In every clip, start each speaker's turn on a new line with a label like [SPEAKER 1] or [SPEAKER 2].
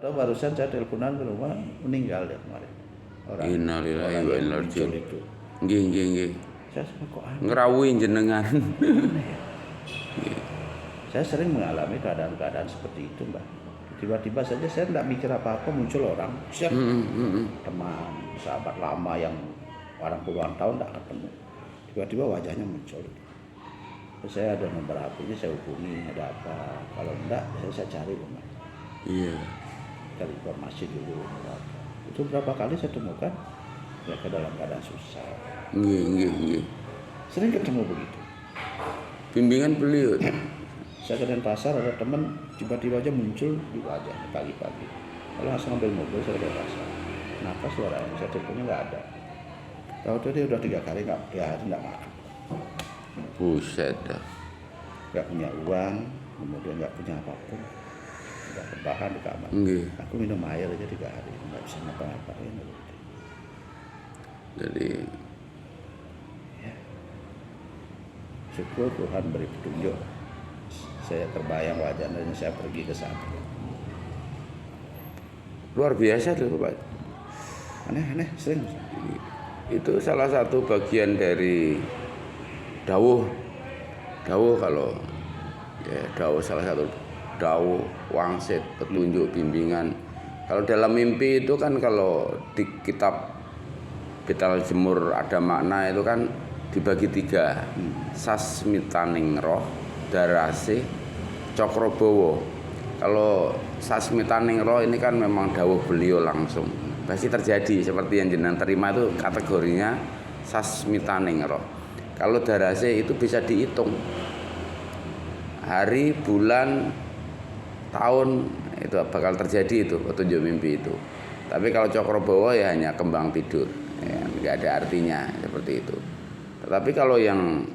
[SPEAKER 1] Tahu barusan saya teleponan ke rumah, meninggal dia kemarin.
[SPEAKER 2] Innalillahi wa inna ilaihi raji'un.
[SPEAKER 1] itu.
[SPEAKER 2] Nggih.
[SPEAKER 1] Saya kok aneh.
[SPEAKER 2] Ngrawuhi jenengan.
[SPEAKER 1] Aneh ya. Saya sering mengalami keadaan-keadaan seperti itu, Mbak. Tiba-tiba saja saya tidak mikir apa-apa, muncul orang, teman, sahabat lama yang orang puluhan tahun tidak ketemu. Tiba-tiba wajahnya muncul. Terus saya ada nomor HP-nya, saya hubungi, ada apa. Kalau enggak, saya cari, Mbak.
[SPEAKER 2] Iya.
[SPEAKER 1] Cari informasi dulu. Itu berapa kali saya temukan, mereka dalam keadaan susah.
[SPEAKER 2] Nggih.
[SPEAKER 1] Sering ketemu begitu.
[SPEAKER 2] Bimbingan beliau.
[SPEAKER 1] Saya ke Denpasar, ada teman tiba-tiba aja muncul di wajahnya pagi-pagi. Lalu langsung ambil mobil saya ke Denpasar. Kenapa suaranya? Saya teleponnya nggak ada. Tahu dia udah 3 hari nggak makan.
[SPEAKER 2] Buset dah.
[SPEAKER 1] Nggak punya uang, kemudian nggak punya apapun, nggak berbahan di kamar.
[SPEAKER 2] Nggih.
[SPEAKER 1] Aku minum air aja 3 hari, nggak bisa ngapa-ngapain.
[SPEAKER 2] Jadi
[SPEAKER 1] Ya. Syukur Tuhan beri petunjuk. Saya terbayang wajahnya, saya pergi ke sana.
[SPEAKER 2] luar biasa tuh Pak.
[SPEAKER 1] Aneh, sering.
[SPEAKER 2] Itu salah satu bagian dari dawuh kalau ya dawuh, salah satu dawuh wangsit, petunjuk, bimbingan. Kalau dalam mimpi itu kan, kalau di kitab Bital Jemur ada makna itu kan dibagi 3. Sasmitaning roh, darase, cokrobowo. Kalau sasmitaning roh ini kan memang dawuh beliau langsung, pasti terjadi seperti yang jenengan terima, itu kategorinya sasmitaning roh. Kalau darase itu bisa dihitung hari, bulan, tahun, itu bakal terjadi itu petunjuk mimpi itu. Tapi kalau cokrobowo ya hanya kembang tidur, ya, nggak ada artinya seperti itu. Tetapi kalau yang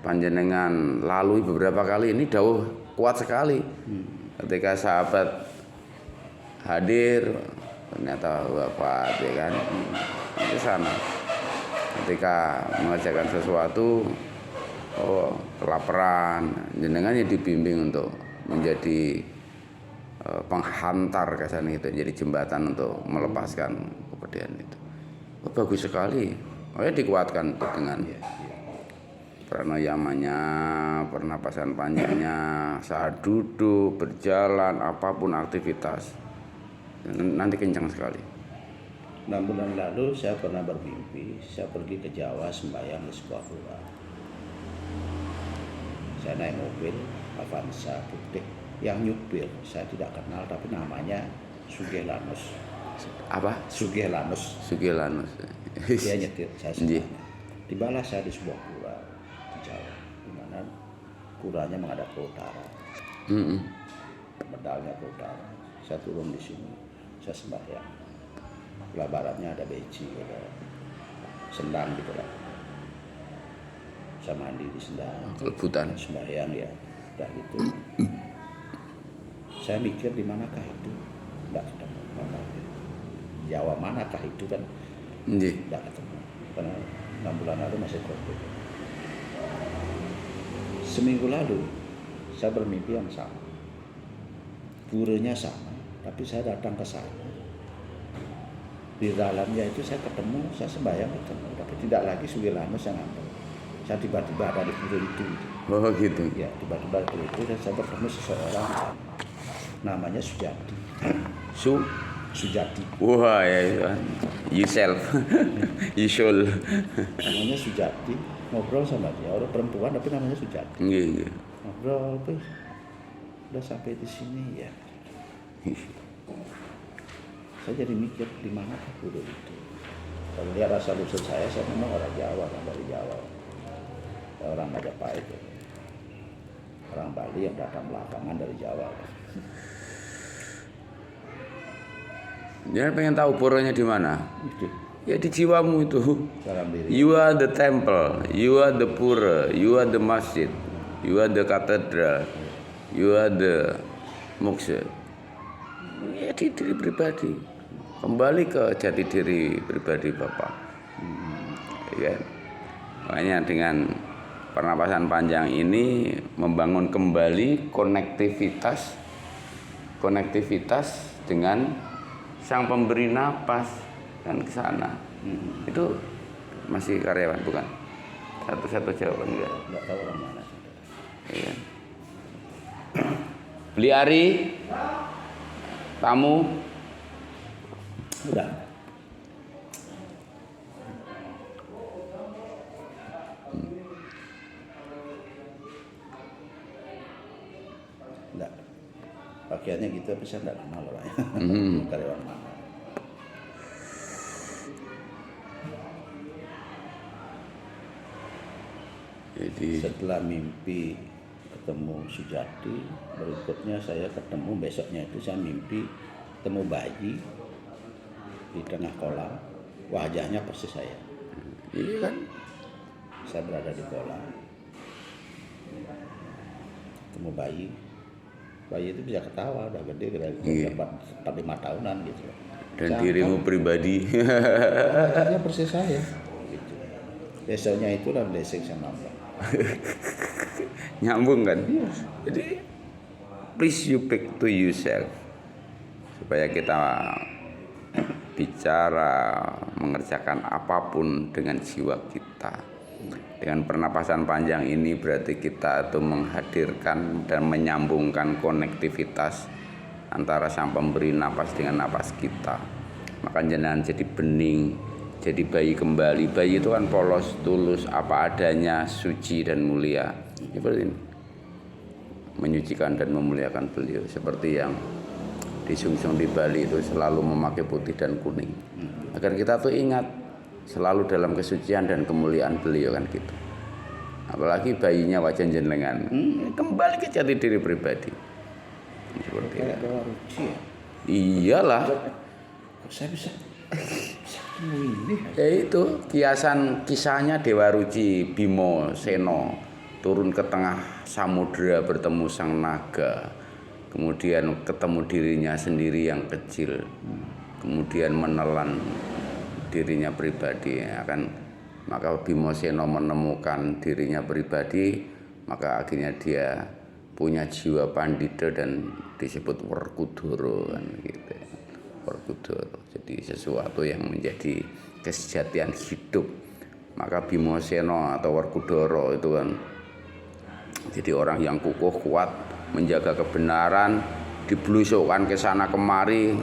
[SPEAKER 2] panjenengan lalui beberapa kali ini dawuh kuat sekali. Ketika sahabat hadir ternyata wafat, ya kan, di sana. Ketika mengerjakan sesuatu, kelaparan, jenengan ya dibimbing untuk menjadi penghantar ke sana, itu jadi jembatan untuk melepaskan kepedihan itu. Bagus sekali. Ya dikuatkan dengan pranayamanya, pernapasan panjangnya, saat duduk, berjalan, apapun aktivitas, nanti kencang sekali.
[SPEAKER 1] 6 bulan lalu saya pernah bermimpi, saya pergi ke Jawa sembahyang di sebuah pura. Saya naik mobil Avanza putih, yang nyupir saya tidak kenal, tapi namanya Sugelanus.
[SPEAKER 2] Apa?
[SPEAKER 1] Sugelanus. Dia nyetir saya sebenarnya. Tibalah saya di sebuah pura di Jawa, di mana puranya menghadap ke utara. Medalnya ke utara. Saya turun di sini, saya sembahyang. Sebelah baratnya ada beci, ada sendang gitu lah. Saya mandi di sendang.
[SPEAKER 2] Kelebutan.
[SPEAKER 1] Sembahyang ya, udah gitu. Saya mikir di manakah itu, nggak ketemu. Jawa manakah itu kan, nggak ketemu. Karena 6 bulan lalu masih COVID. Seminggu lalu saya bermimpi yang sama, puranya sama, tapi saya datang ke sana. Di dalamnya itu saya ketemu, saya sembahyang ketemu, tapi tidak lagi Sugelanus yang ngambil. Saya tiba-tiba ada di pura itu.
[SPEAKER 2] Oh gitu.
[SPEAKER 1] Ya, tiba-tiba di itu dan saya bertemu seseorang namanya Sujati. Sujati.
[SPEAKER 2] Wah ya, yourself, Yusul.
[SPEAKER 1] Namanya Sujati. Ngobrol sama dia, orang perempuan tapi namanya Sujati.
[SPEAKER 2] Iya.
[SPEAKER 1] Ngobrol tuh, udah sampai di sini ya. Saya jadi mikir di mana pura itu. Kalau lihat asal usul saya memang orang Jawa, kan dari Jawa. Orang Majapahit, orang Bali yang datang belakangan dari Jawa.
[SPEAKER 2] Dia pengen tahu puranya di mana? Ya di jiwamu itu.
[SPEAKER 1] Dalam diri.
[SPEAKER 2] You are the temple, you are the pura, you are the masjid, you are the cathedral, you are the moksha. Ya di diri pribadi. Kembali ke jati diri pribadi Bapak. Ya. Makanya dengan pernapasan panjang ini membangun kembali konektivitas dengan sang pemberi napas kan ke sana. Itu masih karyawan bukan? Satu-satu jawaban enggak?
[SPEAKER 1] Nggak tahu orang mana.
[SPEAKER 2] Iya. Beli Ari, tamu,
[SPEAKER 1] Udah. Enggak. Pakaiannya gitu tapi saya enggak kenal orangnya. Karyawan mana.
[SPEAKER 2] jadi
[SPEAKER 1] Setelah mimpi ketemu Sujati, berikutnya saya ketemu, besoknya itu saya mimpi ketemu bayi di tengah kolam, wajahnya persis saya.
[SPEAKER 2] iya kan?
[SPEAKER 1] Saya berada di kolam, ketemu bayi itu bisa ketawa, udah gede,
[SPEAKER 2] Iya.
[SPEAKER 1] 4-5 tahunan gitu.
[SPEAKER 2] Dan dirimu pribadi
[SPEAKER 1] Wajahnya persis saya. Gitu. Besoknya itu udah blessing sama Allah.
[SPEAKER 2] nyambung kan? Jadi please you pick to yourself supaya kita bicara mengerjakan apapun dengan jiwa kita. Dengan pernapasan panjang ini berarti kita itu menghadirkan dan menyambungkan konektivitas antara sang pemberi napas dengan napas kita. Maka jangan jadi bening, jadi bayi kembali. Bayi itu kan polos, tulus, apa adanya, suci dan mulia. Seperti ini. Menyucikan dan memuliakan beliau. Seperti yang disungsung di Bali itu selalu memakai putih dan kuning. Agar kita tuh ingat selalu dalam kesucian dan kemuliaan beliau kan gitu. Apalagi bayinya wajah jenengan kembali ke jati diri pribadi. Seperti
[SPEAKER 1] Kayak
[SPEAKER 2] itu.
[SPEAKER 1] Dewa Ruci ya.
[SPEAKER 2] Iyalah.
[SPEAKER 1] Kok saya bisa ketemu ini?
[SPEAKER 2] Ya itu kiasan kisahnya Dewa Ruci Bimo Seno turun ke tengah samudera bertemu sang naga, kemudian ketemu dirinya sendiri yang kecil, kemudian menelan dirinya pribadi akan, maka Bimo Seno menemukan dirinya pribadi, maka akhirnya dia punya jiwa pandita dan disebut Werkudara kan gitu. Werkudara. Jadi sesuatu yang menjadi kesejatian hidup. Maka Bimo Seno atau Werkudara itu kan jadi orang yang kukuh kuat, menjaga kebenaran, diblusukkan ke sana kemari,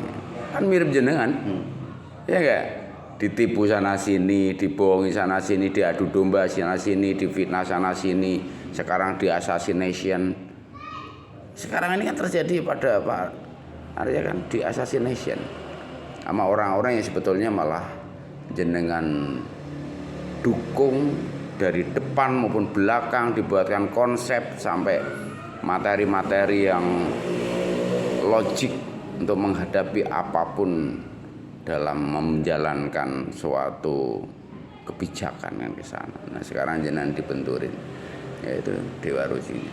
[SPEAKER 2] kan mirip jenengan. Ya enggak? Ditipu sana sini, dibohongi sana sini, diadu domba sana sini, difitnah sana sini, sekarang di assassination. Sekarang ini kan terjadi pada Pak Arya kan di assassination sama orang-orang yang sebetulnya malah jenengan dukung dari depan maupun belakang, dibuatkan konsep sampai materi-materi yang logik untuk menghadapi apapun dalam menjalankan suatu kebijakan kan ke sana. Nah, sekarang jenengan dibenturin, yaitu Dewa Rucinya.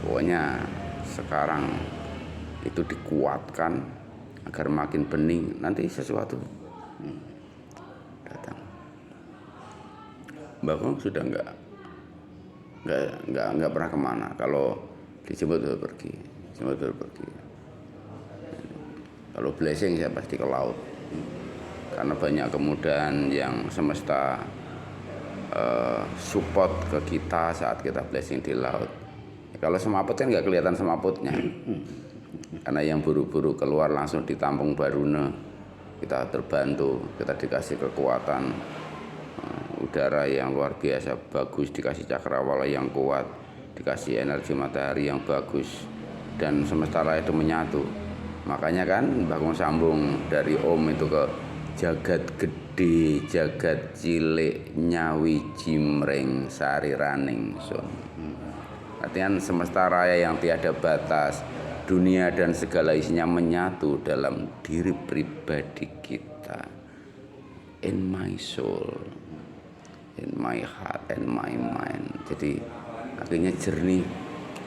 [SPEAKER 2] Pokoknya sekarang itu dikuatkan agar makin bening, nanti sesuatu datang. Mbak Kong sudah nggak pernah kemana. Kalau dijemput pergi, Kalau blessing saya pasti ke laut, karena banyak kemudahan yang semesta support ke kita saat kita blessing di laut. Kalau semaput kan nggak kelihatan semaputnya, karena yang buru-buru keluar langsung ditampung Baruna, kita terbantu, kita dikasih kekuatan udara yang luar biasa bagus, dikasih cakrawala yang kuat, dikasih energi matahari yang bagus, dan semesta raya itu menyatu. Makanya kan Bagong sambung dari Om itu ke jagat gede, jagat cilik, nyawi jimring, sariraning sun. Artinya semesta raya yang tiada batas, dunia dan segala isinya menyatu dalam diri pribadi kita. In my soul, in my heart, and my mind. Jadi akhirnya jernih.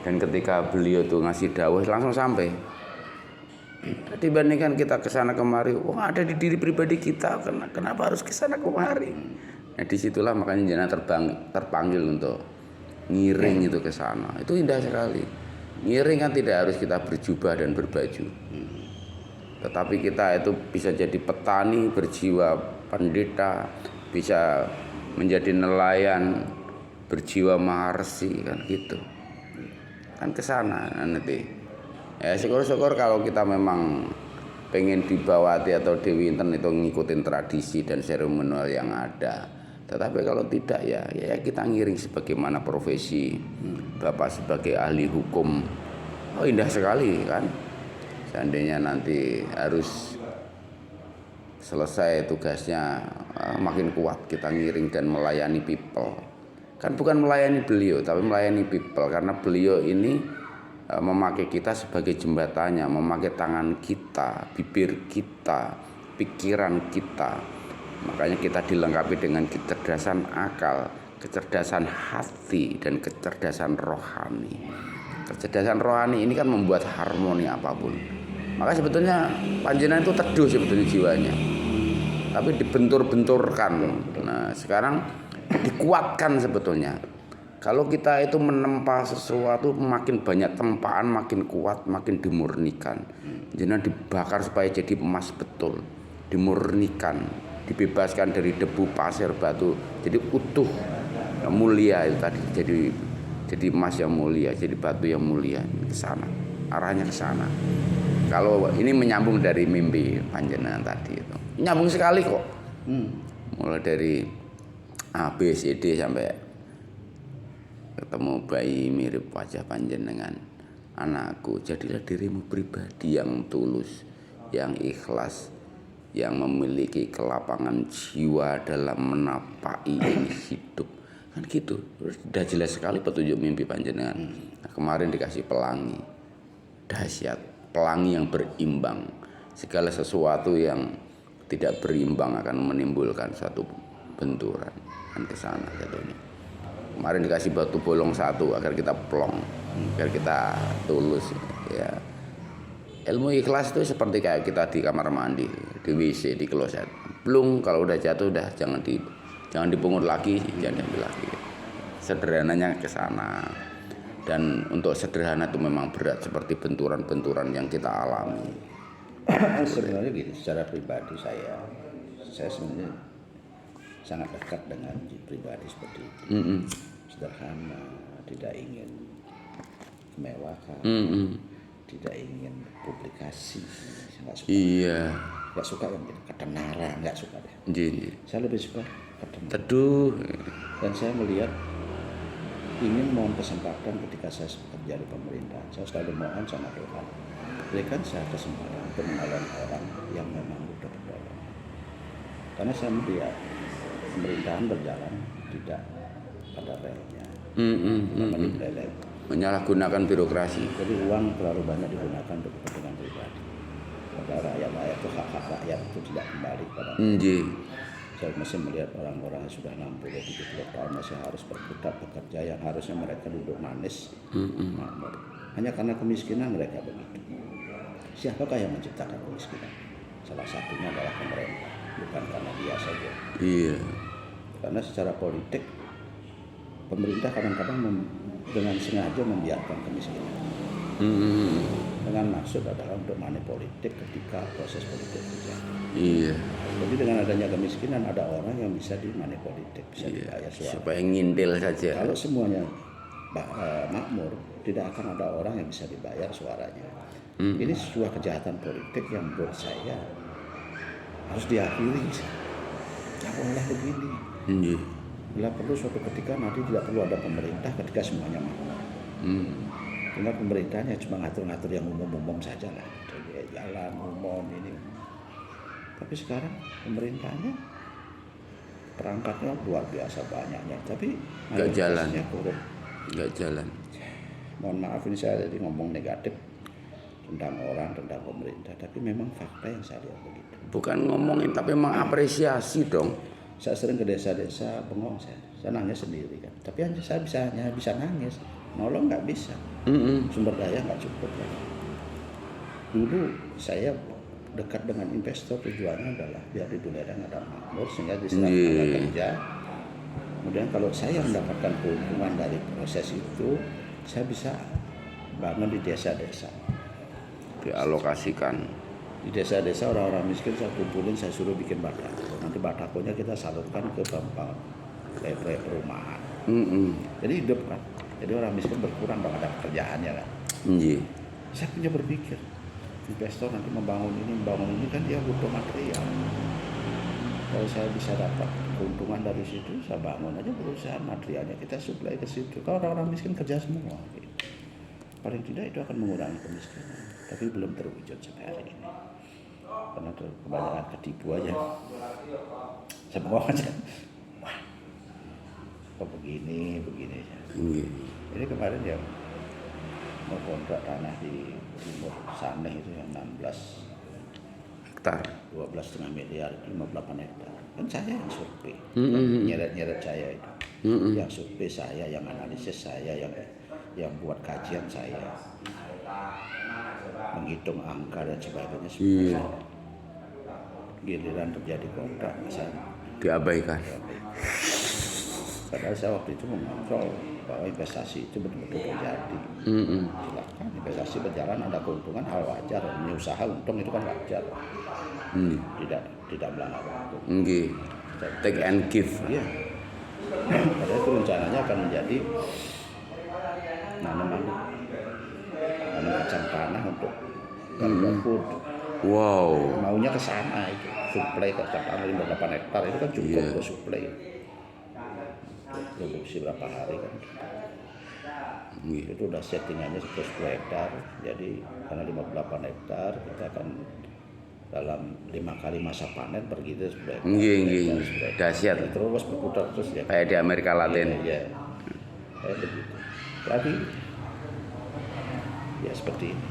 [SPEAKER 2] Dan ketika beliau tuh ngasih dawuh langsung sampai. Dibandingkan kita kesana kemari, ada di diri pribadi kita, kenapa harus kesana kemari? Nah, disitulah makanya jangan terpanggil untuk ngiring itu ke sana. Itu indah sekali. Ngiring kan tidak harus kita berjubah dan berbaju. Tetapi kita itu bisa jadi petani berjiwa pendeta, bisa menjadi nelayan berjiwa maharsi, kan gitu. Kan kesana nanti. Ya syukur-syukur kalau kita memang pengen dibawati atau Dewi Inten itu ngikutin tradisi dan seremonial yang ada. Tetapi kalau tidak ya kita ngiring sebagaimana profesi Bapak sebagai ahli hukum. Oh indah sekali kan. Seandainya nanti harus selesai tugasnya, makin kuat kita ngiring dan melayani people. Kan bukan melayani beliau tapi melayani people, karena beliau ini memakai kita sebagai jembatannya, memakai tangan kita, bibir kita, pikiran kita. Makanya kita dilengkapi dengan kecerdasan akal, kecerdasan hati, dan kecerdasan rohani. Kecerdasan rohani ini kan membuat harmoni apapun. Maka sebetulnya panjenengan itu teduh sebetulnya jiwanya, tapi dibentur-benturkan. Nah sekarang dikuatkan sebetulnya. Kalau kita itu menempa sesuatu, makin banyak tempaan, makin kuat, makin dimurnikan. Jangan dibakar supaya jadi emas betul, dimurnikan, dibebaskan dari debu, pasir, batu, jadi utuh, mulia itu tadi. Jadi emas yang mulia, jadi batu yang mulia, ke sana. Arahnya ke sana. Kalau ini menyambung dari mimpi panjenengan tadi itu, nyambung sekali kok. Mulai dari A, B, C, D sampai ketemu bayi mirip wajah panjenengan. Anakku, jadilah dirimu pribadi yang tulus, yang ikhlas, yang memiliki kelapangan jiwa dalam menapaki ini hidup. Kan gitu. Sudah jelas sekali petunjuk mimpi panjenengan. Nah, kemarin dikasih pelangi dahsyat, pelangi yang berimbang. Segala sesuatu yang tidak berimbang akan menimbulkan suatu benturan. Kan ke sana jatuhnya. Kemarin dikasih batu bolong 1 agar kita plong, agar kita tulus ya. Ilmu ikhlas itu seperti kayak kita di kamar mandi, di WC, di kloset. Plung, kalau udah jatuh udah jangan dipungut lagi, jangan diambil lagi. Sederhananya ke sana. Dan untuk sederhana itu memang berat, seperti benturan-benturan yang kita alami.
[SPEAKER 1] Sebenarnya gini, secara pribadi saya sebenarnya sangat dekat dengan pribadi seperti itu. Sederhana, tidak ingin kemewahan, tidak ingin publikasi, nggak suka.
[SPEAKER 2] Iya.
[SPEAKER 1] Nggak suka yang ketenaran, nggak suka deh. Saya lebih suka
[SPEAKER 2] teduh.
[SPEAKER 1] Dan saya melihat ingin mohon kesempatan ketika saya bekerja di pemerintah. Saya selalu mohon sama Tuhan, berikan saya kesempatan untuk menolong orang yang memang butuh pertolongan. Karena saya melihat pemerintahan berjalan tidak pada relnya,
[SPEAKER 2] menyalahgunakan birokrasi.
[SPEAKER 1] Jadi uang terlalu banyak digunakan untuk kepentingan pribadi. Pada rakyat itu hak-hak rakyat itu tidak kembali kepada. Saya masih melihat orang-orang yang sudah 60-70 tahun masih harus berkutat bekerja yang harusnya mereka duduk manis, makmur. Hanya karena kemiskinan mereka begitu. Siapakah yang menciptakan kemiskinan? Salah satunya adalah pemerintah, bukan karena dia saja.
[SPEAKER 2] Iya.
[SPEAKER 1] Karena secara politik pemerintah kadang-kadang dengan sengaja membiarkan kemiskinan. Dengan maksud adalah untuk money politik ketika proses politik terjadi.
[SPEAKER 2] Iya.
[SPEAKER 1] Jadi dengan adanya kemiskinan ada orang yang bisa di money politik, bisa dibayar suara.
[SPEAKER 2] Supaya ngintil saja.
[SPEAKER 1] Kalau semuanya makmur, tidak akan ada orang yang bisa dibayar suaranya. Ini sebuah kejahatan politik yang menurut saya harus diakhiri. Tidak boleh begini. Bila perlu suatu ketika nanti tidak perlu ada pemerintah ketika semuanya makmur. Tinggal pemerintahnya cuma ngatur-ngatur yang umum-umum saja lah, jalan umum ini. Tapi sekarang pemerintahnya perangkatnya luar biasa banyaknya, tapi
[SPEAKER 2] nggak jalan.
[SPEAKER 1] Korup.
[SPEAKER 2] Nggak jalan.
[SPEAKER 1] Mohon maaf ini saya jadi ngomong negatif tentang orang, tentang pemerintah, tapi memang fakta yang saya lihat begitu.
[SPEAKER 2] Bukan ngomongin, tapi mengapresiasi dong.
[SPEAKER 1] Saya sering ke desa-desa bengong, saya nangis sendiri kan. Tapi saya bisa nangis, nolong nggak bisa. Sumber daya nggak cukup kan. Dulu saya dekat dengan investor, tujuannya adalah biar di Buleleng ada makmur sehingga di sana ada kerja. Kemudian kalau saya mendapatkan keuntungan dari proses itu, saya bisa bangun di desa-desa.
[SPEAKER 2] Dialokasikan.
[SPEAKER 1] Di desa-desa orang-orang miskin saya kumpulin, saya suruh bikin batako. Nanti batakonya kita salurkan ke proyek perumahan. Jadi hidup kan. Jadi orang miskin berkurang kalau ada pekerjaannya kan.
[SPEAKER 2] Iya.
[SPEAKER 1] Saya punya berpikir, investor nanti membangun ini kan dia butuh material. Kalau saya bisa dapat keuntungan dari situ, saya bangun aja perusahaan, materialnya kita suplai ke situ. Kalau orang-orang miskin kerja semua, gitu. Paling tidak itu akan mengurangi kemiskinan. Tapi belum terwujud sampai hari ini. Karena kebanyakan ketipu aja. Semua aja. Wah, kok begini aja. Ini kemarin ya mau kontrak tanah di Timur Saneh itu yang 16
[SPEAKER 2] Hektar.
[SPEAKER 1] 12,5 miliar, 58 hektar. Kan saya yang survei, nyeret saya itu. Yang survei saya, yang analisis saya, yang buat kajian saya, menghitung angka dan sebagainya semua. Giliran terjadi kontrak, saya
[SPEAKER 2] Diabaikan.
[SPEAKER 1] Padahal saya waktu itu mengontrol bahwa investasi itu betul-betul terjadi. Silakan investasi berjalan, ada keuntungan, hal wajar. Ini usaha untung itu kan wajar. Tidak melanggar waktu.
[SPEAKER 2] Take and give.
[SPEAKER 1] Iya. Padahal itu rencananya akan menjadi nanam kacang tanah untuk gabah food.
[SPEAKER 2] Wow.
[SPEAKER 1] Maunya ke sana itu, suplai kacang tanah 58 hektar itu kan cukup untuk suplai. Produksi berapa hari kan? Itu udah settingannya 10 hektar. Jadi karena 58 hektar kita akan dalam 5 kali masa panen pergi itu 10 hektar.
[SPEAKER 2] Dahsyat.
[SPEAKER 1] Terus berputar terus ya.
[SPEAKER 2] Kayak di Amerika Latin.
[SPEAKER 1] Iya. Kayak begitu. Tapi ya seperti ini.